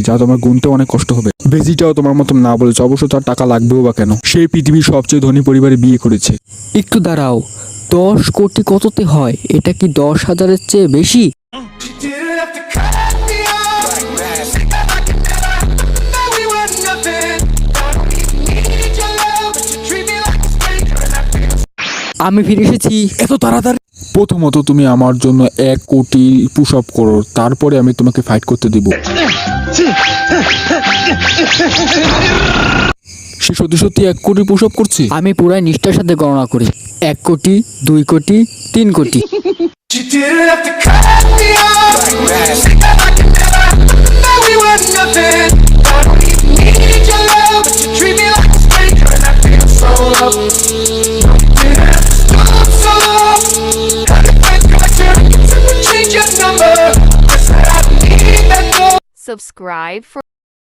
যা তোমার গুনতে অনেক কষ্ট হবে। বেজিটাও তোমার মতন না বলেছে, অবশ্য তার টাকা লাগবেও বা কেন, সেই পৃথিবীর সবচেয়ে ধনী পরিবারে বিয়ে করেছে। একটু দাঁড়াও, 10 কোটি কততে হয়? এটা কি 10,000-এর চেয়ে বেশি? আমি ফিরে এসেছি এত তাড়াতাড়ি। প্রথমত তুমি আমার জন্য 1 কোটি পুশ আপ করো, তারপরে আমি তোমাকে ফাইট করতে দিব। সে সত্যি সত্যি 1 কোটি পুশ আপ করছে। আমি পুরাই নিষ্ঠার সাথে গণনা করি, 1 কোটি, 2 কোটি, 3 কোটি। Subscribe for